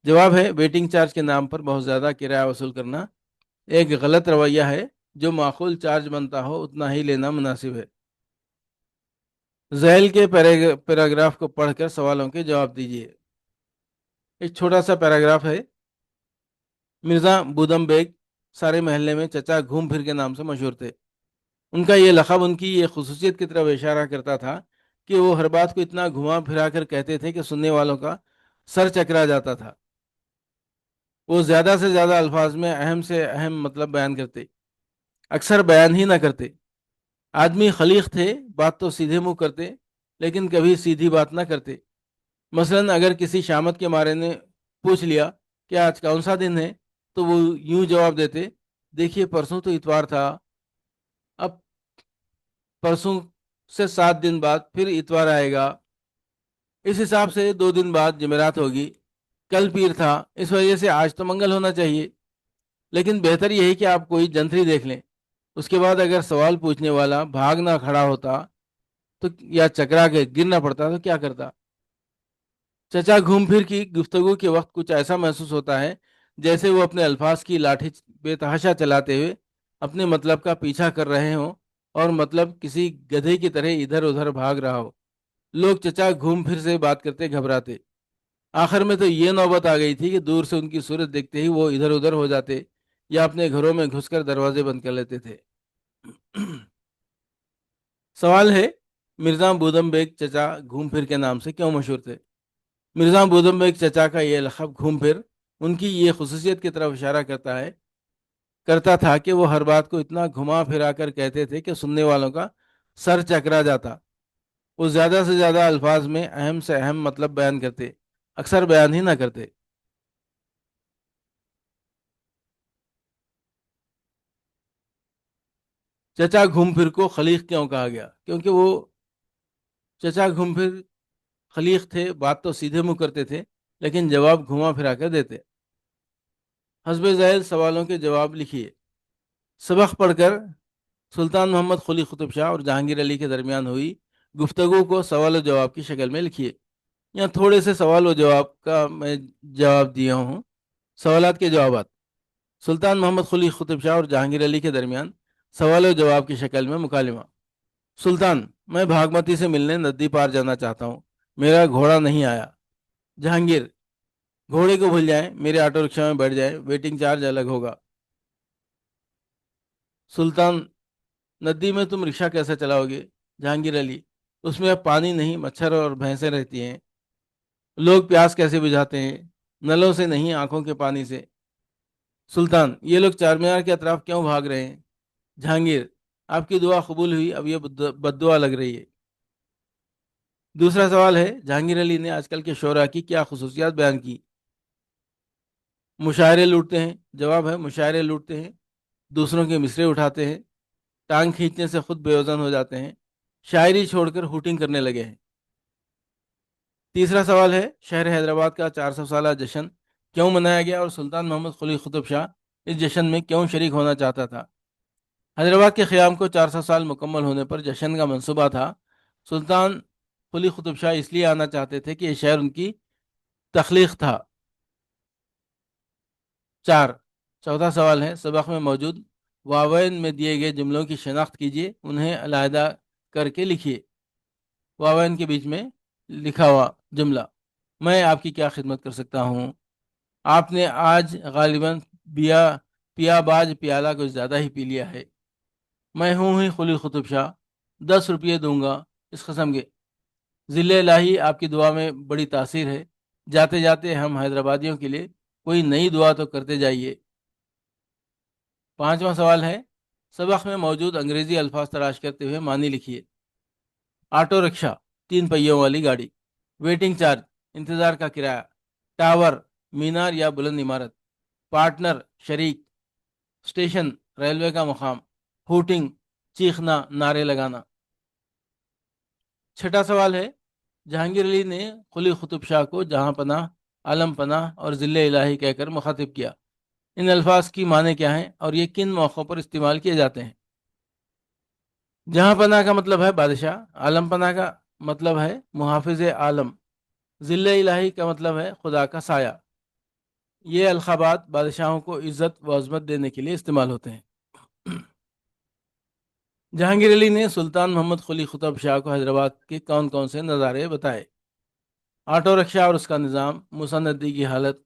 جواب ہے، ویٹنگ چارج کے نام پر بہت زیادہ کرایہ وصول کرنا ایک غلط رویہ ہے، جو معقول چارج بنتا ہو اتنا ہی لینا مناسب ہے۔ ذیل کے پیراگراف کو پڑھ کر سوالوں کے جواب دیجیے۔ ایک چھوٹا سا پیراگراف ہے، مرزا بودم بیگ سارے محلے میں چچا گھوم پھر کے نام سے مشہور تھے۔ ان کا یہ لقب ان کی یہ خصوصیت کی طرف اشارہ کرتا تھا کہ وہ ہر بات کو اتنا گھما پھرا کر کہتے تھے کہ سننے والوں کا سر چکرا جاتا تھا۔ وہ زیادہ سے زیادہ الفاظ میں اہم سے اہم مطلب بیان کرتے، اکثر بیان ہی نہ کرتے۔ آدمی خلیق تھے، بات تو سیدھے منہ کرتے لیکن کبھی سیدھی بات نہ کرتے۔ مثلا اگر کسی شامت کے مارے نے پوچھ لیا کہ آج کون سا دن ہے، تو وہ یوں جواب دیتے، دیکھیے پرسوں تو اتوار تھا، اب پرسوں سے 7 دن بعد پھر اتوار آئے گا، اس حساب سے 2 دن بعد جمعرات ہوگی، کل پیر تھا، اس وجہ سے آج تو منگل ہونا چاہیے۔ لیکن بہتر یہی کہ آپ کوئی جنتری دیکھ لیں۔ اس کے بعد اگر سوال پوچھنے والا بھاگنا کھڑا ہوتا تو یا چکرا کے گرنا پڑتا تو کیا کرتا؟ چچا گھوم پھر کی گفتگو کے وقت کچھ ایسا محسوس ہوتا ہے جیسے وہ اپنے الفاظ کی لاٹھی بے تحاشا چلاتے ہوئے اپنے مطلب کا پیچھا کر رہے ہوں، اور مطلب کسی گدھے کی طرح ادھر ادھر بھاگ رہا ہو۔ لوگ چچا گھوم پھر سے بات کرتے گھبراتے۔ آخر میں تو یہ نوبت آ گئی تھی کہ دور سے ان کی صورت دیکھتے ہی وہ ادھر ادھر ہو جاتے یا اپنے گھروں میں گھس کر دروازے بند کر لیتے تھے۔ سوال ہے، مرزا بودم بیگ چچا گھوم پھر کے نام سے کیوں مشہور تھے؟ مرزا بودم بیگ چچا کا یہ لقب گھوم پھر ان کی یہ خصوصیت کی طرف اشارہ کرتا تھا کہ وہ ہر بات کو اتنا گھما پھرا کر کہتے تھے کہ سننے والوں کا سر چکرا جاتا۔ وہ زیادہ سے زیادہ الفاظ میں اہم سے اہم مطلب بیان کرتے، اکثر بیان ہی نہ کرتے۔ چچا گھوم پھر کو خلیق کیوں کہا گیا؟ کیونکہ وہ چچا گھوم پھر خلیق تھے، بات تو سیدھے منہ کرتے تھے لیکن جواب گھما پھرا کر دیتے۔ حسب ذیل سوالوں کے جواب لکھیے۔ سبق پڑھ کر سلطان محمد قلی قطب شاہ اور جہانگیر علی کے درمیان ہوئی گفتگو کو سوال و جواب کی شکل میں لکھیے۔ یہاں تھوڑے سے سوال و جواب کا میں جواب دیا ہوں۔ سوالات کے جوابات: سلطان محمد قلی قطب شاہ اور جہانگیر علی کے درمیان سوال و جواب کی شکل میں مکالمہ۔ سلطان، میں بھاگمتی سے ملنے ندی پار جانا چاہتا ہوں، میرا گھوڑا نہیں آیا۔ جہانگیر، گھوڑے کو بھول جائیں، میرے آٹو رکشا میں بیٹھ جائیں، ویٹنگ چارج الگ ہوگا۔ سلطان، ندی میں تم رکشا کیسے چلاؤ گے؟ جہانگیر علی: اس میں اب پانی نہیں، مچھر اور بھینسیں رہتی ہیں۔ لوگ پیاس کیسے بجھاتے ہیں؟ نلوں سے نہیں، آنکھوں کے پانی سے۔ سلطان: یہ لوگ چار مینار کے اطراف کیوں بھاگ رہے ہیں؟ جہانگیر: آپ کی دعا قبول ہوئی، اب یہ بد دعا لگ رہی ہے۔ دوسرا سوال ہے: جہانگیر علی نے آج کل کے شعراء کی کیا خصوصیات بیان کی؟ مشاعرے لوٹتے ہیں۔ جواب ہے: مشاعرے لوٹتے ہیں، دوسروں کے مصرے اٹھاتے ہیں، ٹانگ کھینچنے سے خود بے وزن ہو جاتے ہیں، شاعری چھوڑ کر ہوٹنگ کرنے لگے ہیں۔ تیسرا سوال ہے: شہر حیدرآباد کا 400 سالہ جشن کیوں منایا گیا اور سلطان محمد قلی قطب شاہ اس جشن میں کیوں شریک ہونا چاہتا تھا؟ حیدرآباد کے قیام کو 400 سال مکمل ہونے پر جشن کا منصوبہ تھا۔ سلطان قلی قطب شاہ اس لیے آنا چاہتے تھے کہ یہ شہر ان کی تخلیق تھا۔ چار چوتھا سوال ہے: سبق میں موجود واوین میں دیے گئے جملوں کی شناخت کیجیے، انہیں علیحدہ کر کے لکھیے۔ واوین کے بیچ میں لکھا ہوا جملہ: میں آپ کی کیا خدمت کر سکتا ہوں؟ آپ نے آج غالباً پیا باج پیالہ کچھ زیادہ ہی پی لیا ہے۔ میں ہوں ہی قلی قطب شاہ، 10 روپے دوں گا اس قسم کے۔ ذل الہی آپ کی دعا میں بڑی تاثیر ہے، جاتے جاتے ہم حیدرآبادیوں کے لیے کوئی نئی دعا تو کرتے جائیے۔ پانچواں سوال ہے: سبق میں موجود انگریزی الفاظ تلاش کرتے ہوئے معنی لکھیے۔ آٹو رکشا، 3 پہیوں والی گاڑی۔ ویٹنگ چارج، انتظار کا کرایہ۔ ٹاور، مینار یا بلند عمارت۔ پارٹنر، شریک۔ اسٹیشن، ریلوے کا مقام۔ ہوٹنگ، چیخنا، نعرے لگانا۔ چھٹا سوال ہے: جہانگیر علی نے قلی قطب شاہ کو جہاں پناہ، عالم پناہ اور ذل الہی کہہ کر مخاطب کیا۔ ان الفاظ کی معنی کیا ہیں اور یہ کن موقعوں پر استعمال کیے جاتے ہیں؟ جہاں پناہ کا مطلب ہے بادشاہ، عالم پناہ کا مطلب ہے محافظ عالم، ذل الہی کا مطلب ہے خدا کا سایہ۔ یہ القابات بادشاہوں کو عزت و عظمت دینے کے لیے استعمال ہوتے ہیں۔ جہانگیر علی نے سلطان محمد قلی قطب شاہ کو حیدرآباد کے کون کون سے نظارے بتائے؟ آٹو رکشا اور اس کا نظام، موسیٰ ندی کی حالت،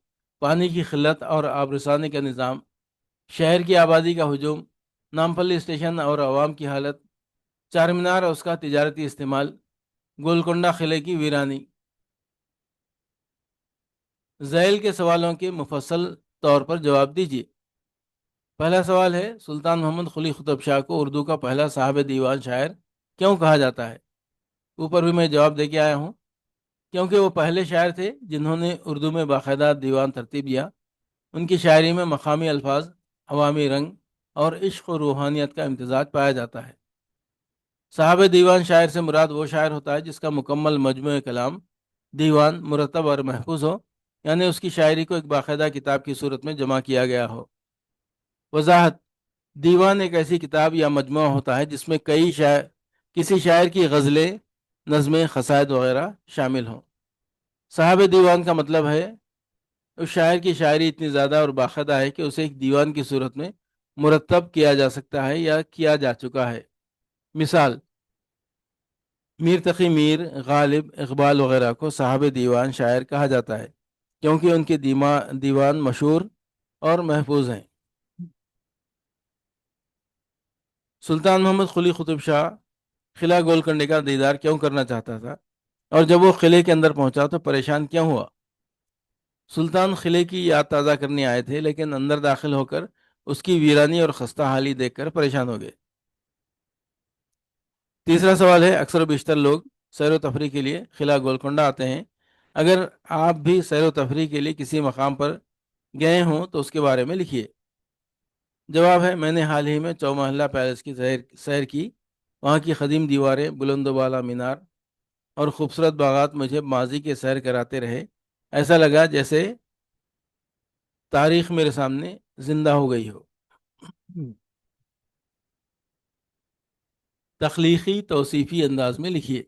پانی کی قلت اور آب رسانی کا نظام، شہر کی آبادی کا ہجوم، نامپلی اسٹیشن اور عوام کی حالت، چار مینار اور اس کا تجارتی استعمال، گولکنڈہ قلعے کی ویرانی۔ ذیل کے سوالوں کے مفصل طور پر جواب دیجیے۔ پہلا سوال ہے: سلطان محمد قلی قطب شاہ کو اردو کا پہلا صاحب دیوان شاعر کیوں کہا جاتا ہے؟ اوپر بھی میں جواب دے کے آیا ہوں، کیونکہ وہ پہلے شاعر تھے جنہوں نے اردو میں باقاعدہ دیوان ترتیب دیا۔ ان کی شاعری میں مقامی الفاظ، عوامی رنگ اور عشق و روحانیت کا امتزاج پایا جاتا ہے۔ صاحب دیوان شاعر سے مراد وہ شاعر ہوتا ہے جس کا مکمل مجموعہ کلام، دیوان مرتب اور محفوظ ہو، یعنی اس کی شاعری کو ایک باقاعدہ کتاب کی صورت میں جمع کیا گیا ہو۔ وضاحت: دیوان ایک ایسی کتاب یا مجموعہ ہوتا ہے جس میں کسی شاعر کی غزلیں، نظمیں، قصائد وغیرہ شامل ہوں۔ صاحب دیوان کا مطلب ہے اس شاعر کی شاعری اتنی زیادہ اور باقاعدہ ہے کہ اسے ایک دیوان کی صورت میں مرتب کیا جا سکتا ہے یا کیا جا چکا ہے۔ مثال: میر تقی میر، غالب، اقبال وغیرہ کو صاحب دیوان شاعر کہا جاتا ہے کیونکہ ان کے دیوان مشہور اور محفوظ ہیں۔ سلطان محمد قلی قطب شاہ قلعہ گولکنڈے کا دیدار کیوں کرنا چاہتا تھا اور جب وہ قلعے کے اندر پہنچا تو پریشان کیوں ہوا؟ سلطان قلعے کی یاد تازہ کرنے آئے تھے لیکن اندر داخل ہو کر اس کی ویرانی اور خستہ حالی دیکھ کر پریشان ہو گئے۔ تیسرا سوال ہے: اکثر و بیشتر لوگ سیر و تفریح کے لیے قلعہ گولکنڈہ آتے ہیں، اگر آپ بھی سیر و تفریح کے لیے کسی مقام پر گئے ہوں تو اس کے بارے میں لکھیے۔ جواب ہے: میں نے حال ہی میں چومحلہ پیلس کی سیر کی، وہاں کی قدیم دیواریں، بلند و بالا مینار اور خوبصورت باغات مجھے ماضی کے سیر کراتے رہے، ایسا لگا جیسے تاریخ میرے سامنے زندہ ہو گئی ہو۔ تخلیقی توصیفی انداز میں لکھیے۔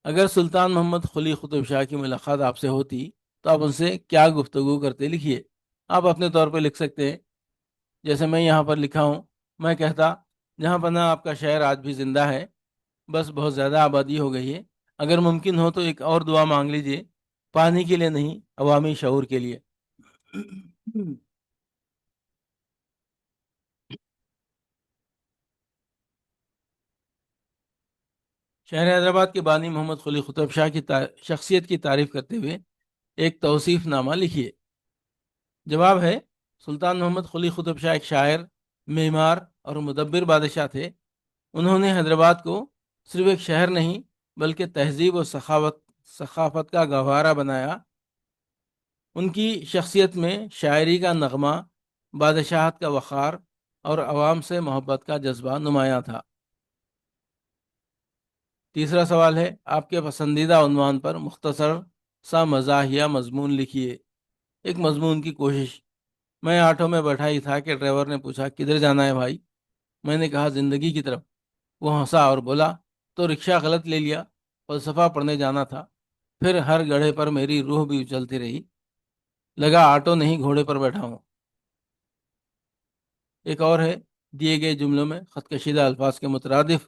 اگر سلطان محمد قلی قطب شاہ کی ملاقات آپ سے ہوتی تو آپ ان سے کیا گفتگو کرتے؟ لکھیے۔ آپ اپنے طور پہ لکھ سکتے ہیں، جیسے میں یہاں پر لکھا ہوں۔ میں کہتا: جہاں پناہ آپ کا شہر آج بھی زندہ ہے، بس بہت زیادہ آبادی ہو گئی ہے، اگر ممکن ہو تو ایک اور دعا مانگ لیجئے، پانی کے لیے نہیں، عوامی شعور کے لیے۔ شہر حیدرآباد کے بانی محمد قلی قطب شاہ کی شخصیت کی تعریف کرتے ہوئے ایک توصیف نامہ لکھیے۔ جواب ہے، سلطان محمد قلی قطب شاہ ایک شاعر، معمار اور مدبر بادشاہ تھے۔ انہوں نے حیدرآباد کو صرف ایک شہر نہیں بلکہ تہذیب و ثقافت کا گہوارہ بنایا۔ ان کی شخصیت میں شاعری کا نغمہ، بادشاہت کا وقار اور عوام سے محبت کا جذبہ نمایاں تھا۔ تیسرا سوال ہے، آپ کے پسندیدہ عنوان پر مختصر سا مزاحیہ مضمون لکھیے۔ ایک مضمون کی کوشش۔ میں آٹو میں بیٹھا ہی تھا کہ ڈرائیور نے پوچھا، کدھر جانا ہے بھائی؟ میں نے کہا، زندگی کی طرف۔ وہ ہنسا اور بولا، تو رکشہ غلط لے لیا، فلسفہ پڑھنے جانا تھا۔ پھر ہر گڑھے پر میری روح بھی اچلتی رہی، لگا آٹو نہیں گھوڑے پر بیٹھا ہوں۔ ایک اور ہے، دیے گئے جملوں میں خط کشیدہ الفاظ کے مترادف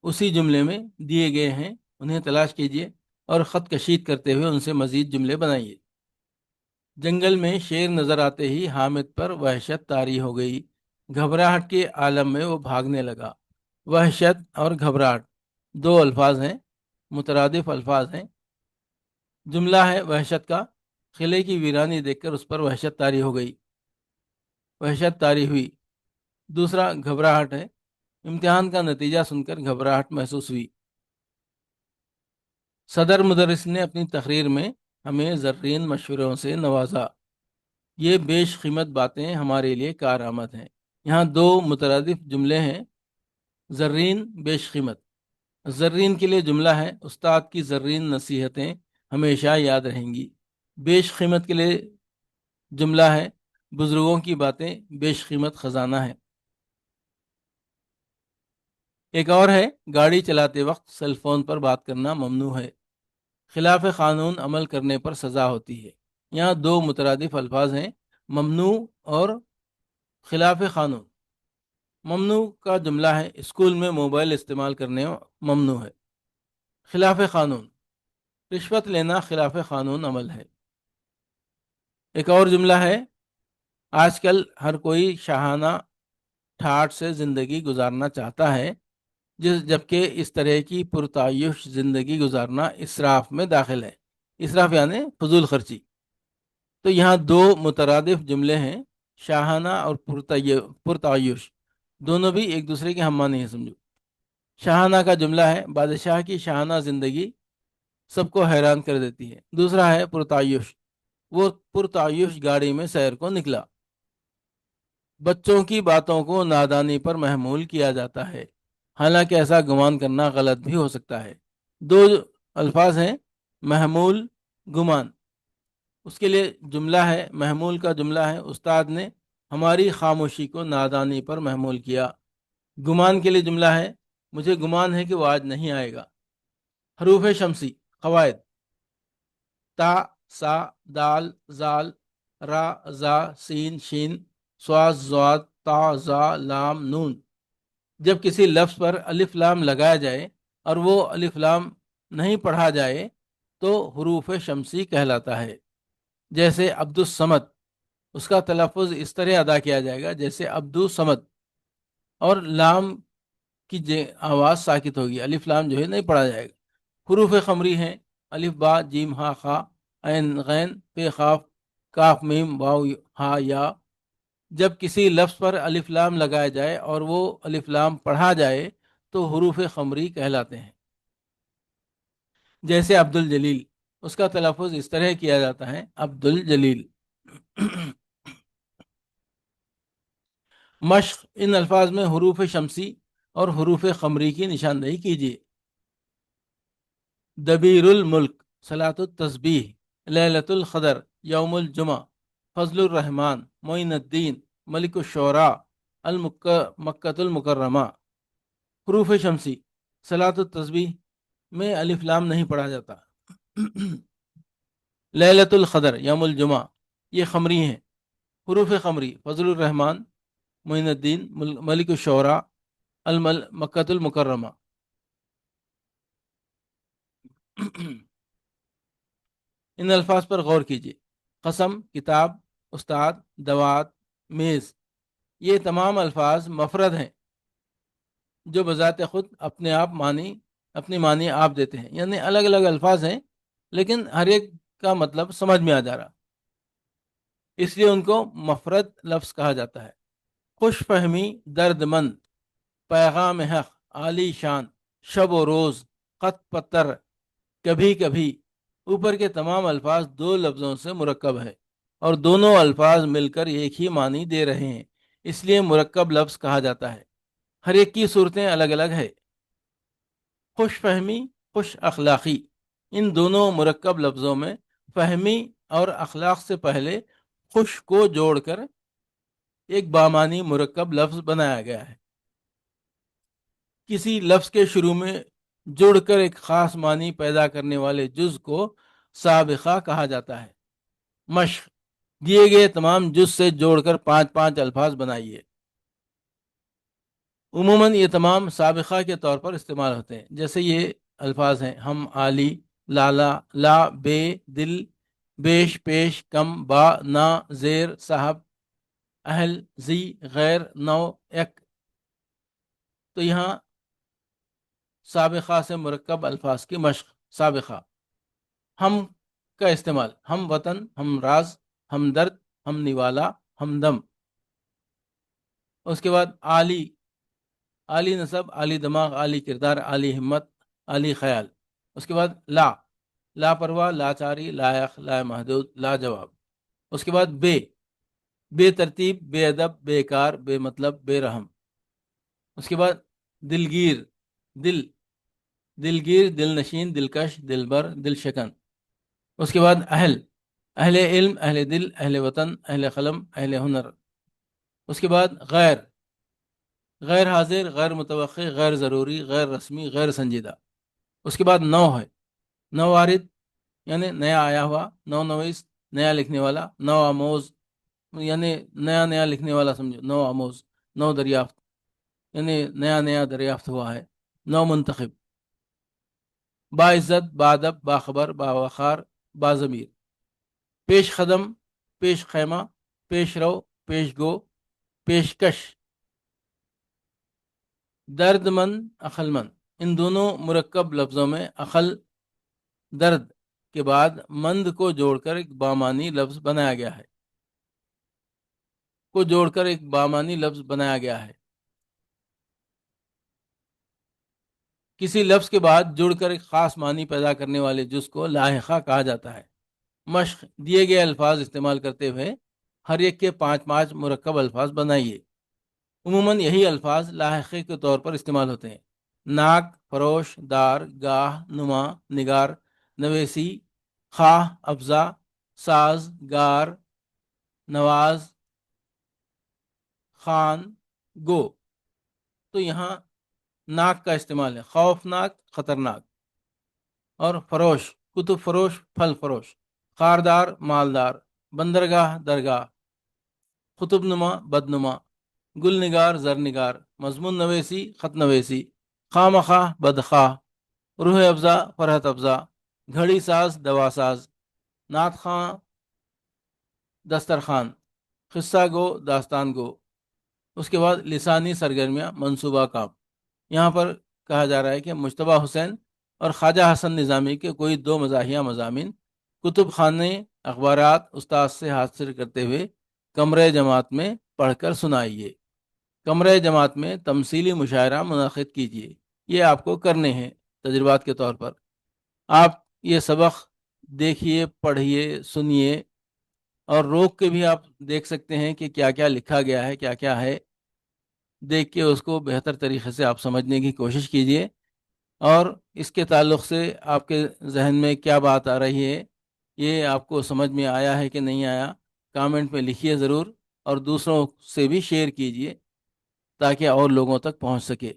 اسی جملے میں دیے گئے ہیں، انہیں تلاش کیجیے اور خط کشید کرتے ہوئے ان سے مزید جملے بنائیے۔ جنگل میں شیر نظر آتے ہی حامد پر وحشت طاری ہو گئی۔ گھبراہٹ کے عالم میں وہ بھاگنے لگا۔ وحشت اور گھبراہٹ دو الفاظ ہیں، مترادف الفاظ ہیں۔ جملہ ہے وحشت کا، قلعے کی ویرانی دیکھ کر اس پر وحشت طاری ہو گئی، وحشت طاری ہوئی۔ دوسرا گھبراہٹ ہے، امتحان کا نتیجہ سن کر گھبراہٹ محسوس ہوئی۔ صدر مدرس نے اپنی تقریر میں ہمیں زرین مشوروں سے نوازا۔ یہ بیش قیمت باتیں ہمارے لیے کارآمد ہیں۔ یہاں دو مترادف جملے ہیں، زرین، بیش قیمت۔ زرین کے لیے جملہ ہے، استاد کی زرین نصیحتیں ہمیشہ یاد رہیں گی۔ بیش قیمت کے لیے جملہ ہے، بزرگوں کی باتیں بیش قیمت خزانہ ہے۔ ایک اور ہے، گاڑی چلاتے وقت سیل فون پر بات کرنا ممنوع ہے، خلاف قانون عمل کرنے پر سزا ہوتی ہے۔ یہاں دو مترادف الفاظ ہیں، ممنوع اور خلاف قانون۔ ممنوع کا جملہ ہے، اسکول میں موبائل استعمال کرنے ممنوع ہے۔ خلاف قانون، رشوت لینا خلاف قانون عمل ہے۔ ایک اور جملہ ہے، آج کل ہر کوئی شاہانہ ٹھاٹھ سے زندگی گزارنا چاہتا ہے، جبکہ اس طرح کی پرتعیش زندگی گزارنا اسراف میں داخل ہے۔ اسراف یعنی فضول خرچی۔ تو یہاں دو مترادف جملے ہیں، شاہانہ اور پرتعیش، دونوں بھی ایک دوسرے کے ہم معنی ہیں، سمجھو۔ شاہانہ کا جملہ ہے، بادشاہ کی شاہانہ زندگی سب کو حیران کر دیتی ہے۔ دوسرا ہے پرتعیش، وہ پرتعیش گاڑی میں سیر کو نکلا۔ بچوں کی باتوں کو نادانی پر محمول کیا جاتا ہے، حالانکہ ایسا گمان کرنا غلط بھی ہو سکتا ہے۔ دو الفاظ ہیں، محمول، گمان۔ اس کے لیے جملہ ہے، محمول کا جملہ ہے، استاد نے ہماری خاموشی کو نادانی پر محمول کیا۔ گمان کے لیے جملہ ہے، مجھے گمان ہے کہ وہ آج نہیں آئے گا۔ حروف شمسی قواعد: تا، سا، دال، زال، را، زا، سین، شین، صاد، ضاد، تا، زا، لام، نون۔ جب کسی لفظ پر الف لام لگایا جائے اور وہ الف لام نہیں پڑھا جائے تو حروف شمسی کہلاتا ہے۔ جیسے عبد الصمد، اس کا تلفظ اس طرح ادا کیا جائے گا جیسے عبد الصمد، اور لام کی آواز ساکت ہوگی، الف لام جو ہے نہیں پڑھا جائے گا۔ حروف خمری ہیں، الف با، جیم ہا خا، عین غین، پے خاف، کاف میم واو ہا یا۔ جب کسی لفظ پر الف لام لگایا جائے اور وہ الف لام پڑھا جائے تو حروف خمری کہلاتے ہیں۔ جیسے عبد الجلیل، اس کا تلفظ اس طرح کیا جاتا ہے، عبد الجلیل۔ مشق: ان الفاظ میں حروف شمسی اور حروف خمری کی نشاندہی کیجیے۔ دبیر الملک، صلاۃ التسبیح، لیلۃ القدر، یوم الجمعہ، فضل الرحمن، معین الدین، ملک الشعراء، مکۃ المکرمہ۔ حروف شمسی: صلاۃ التسبیح میں الف لام نہیں پڑھا جاتا۔ لیلۃ القدر، یوم الجمعہ، یہ خمری ہیں۔ حروف خمری: فضل الرحمن، معین الدین، ملک الشعراء، مکۃ المکرمہ۔ ان الفاظ پر غور کیجیے: قسم، کتاب، استاد، دوات، میز۔ یہ تمام الفاظ مفرد ہیں جو بذات خود اپنے آپ معنی اپنی معنی آپ دیتے ہیں، یعنی الگ الگ الفاظ ہیں لیکن ہر ایک کا مطلب سمجھ میں آ جا رہا، اس لیے ان کو مفرد لفظ کہا جاتا ہے۔ خوش فہمی، درد مند، پیغام حق، عالی شان، شب و روز، خط پتر، کبھی کبھی، اوپر کے تمام الفاظ دو لفظوں سے مرکب ہے اور دونوں الفاظ مل کر ایک ہی معنی دے رہے ہیں، اس لیے مرکب لفظ کہا جاتا ہے۔ ہر ایک کی صورتیں الگ الگ ہے۔ خوش فہمی، خوش اخلاقی، ان دونوں مرکب لفظوں میں فہمی اور اخلاق سے پہلے خوش کو جوڑ کر ایک بامانی مرکب لفظ بنایا گیا ہے۔ کسی لفظ کے شروع میں جڑ کر ایک خاص معنی پیدا کرنے والے جز کو سابقہ کہا جاتا ہے۔ مشق، دیے گئے تمام جز سے جوڑ کر پانچ پانچ الفاظ بنائیے۔ عموماً یہ تمام سابقہ کے طور پر استعمال ہوتے ہیں، جیسے یہ الفاظ ہیں: ہم، عالی، لالا، لا، بے، دل، بیش، پیش، کم، با، نا، زیر، صاحب، اہل، زی، غیر، نو، یک۔ تو یہاں سابقہ سے مرکب الفاظ کی مشق۔ سابقہ: ہم کا استعمال: ہم وطن، ہم راز، ہم درد، ہم نوالا، ہم دم۔ اس کے بعد عالی: عالی نصب، عالی دماغ، عالی کردار، عالی ہمت، عالی خیال۔ اس کے بعد لا: لاپرواہ، لاچاری، لائق، لا محدود، لا جواب۔ اس کے بعد بے: بے ترتیب، بے ادب، بے کار، بے مطلب، بے رحم۔ اس کے بعد دلگیر: دل، دلگیر، دل نشین، دلکش، دلبر، دل شکن۔ اس کے بعد اہل: اہل علم، اہل دل، اہل وطن، اہل قلم، اہل ہنر۔ اس کے بعد غیر: غیر حاضر، غیر متوقع، غیر ضروری، غیر رسمی، غیر سنجیدہ۔ اس کے بعد نو ہے: نو وارد یعنی نیا آیا ہوا، نو نویس نیا لکھنے والا، نو آموز یعنی نیا نیا لکھنے والا سمجھو، نو آموز، نو دریافت یعنی نیا نیا دریافت ہوا ہے، نو منتخب۔ باعزت، بادب، باخبر، باوقار، باضمیر۔ پیش قدم، پیش خیمہ، پیش رو، پیش گو، پیشکش۔ درد مند، عقل مند، ان دونوں مرکب لفظوں میں عقل، درد کے بعد مند کو جوڑ کر ایک بامانی لفظ بنایا گیا ہے، کسی لفظ کے بعد جڑ کر ایک خاص معنی پیدا کرنے والے جز کو لاحقہ کہا جاتا ہے۔ مشق: دیے گئے الفاظ استعمال کرتے ہوئے ہر ایک کے پانچ پانچ مرکب الفاظ بنائیے۔ عموماً یہی الفاظ لاحقے کے طور پر استعمال ہوتے ہیں: ناک، فروش، دار، گاہ، نما، نگار، نویسی، خواہ، افزا، ساز، گار، نواز، خان، گو۔ تو یہاں ناک کا استعمال ہے: خوفناک، خطرناک۔ اور فروش: کتب فروش، پھل فروش۔ خاردار، مالدار۔ بندرگاہ، درگاہ۔ خطب نما، بدنما۔ گل نگار، زر نگار۔ مضمون نویسی، خط نویسی۔ خواہ مخواہ، بدخواہ۔ روح افزا، فرحت افزا۔ گھڑی ساز، دوا ساز۔ نعت خواں، دسترخوان۔ قصہ گو، داستان گو۔ اس کے بعد لسانی سرگرمیاں، منصوبہ کام۔ یہاں پر کہا جا رہا ہے کہ مجتبیٰ حسین اور خواجہ حسن نظامی کے کوئی دو مزاحیہ مضامین کتب خانے، اخبارات، استاد سے حاصل کرتے ہوئے کمرہ جماعت میں پڑھ کر سنائیے۔ کمرہ جماعت میں تمثیلی مشاعرہ منعقد کیجیے۔ یہ آپ کو کرنے ہیں تجربات کے طور پر۔ آپ یہ سبق دیکھیے، پڑھیے، سنیے، اور روک کے بھی آپ دیکھ سکتے ہیں کہ کیا کیا لکھا گیا ہے، کیا کیا ہے۔ دیکھ کے اس کو بہتر طریقے سے آپ سمجھنے کی کوشش کیجیے، اور اس کے تعلق سے آپ کے ذہن میں کیا بات آ رہی ہے، یہ آپ کو سمجھ میں آیا ہے کہ نہیں آیا، کامنٹ میں لکھیے ضرور، اور دوسروں سے بھی شیئر کیجیے تاکہ اور لوگوں تک پہنچ سکے۔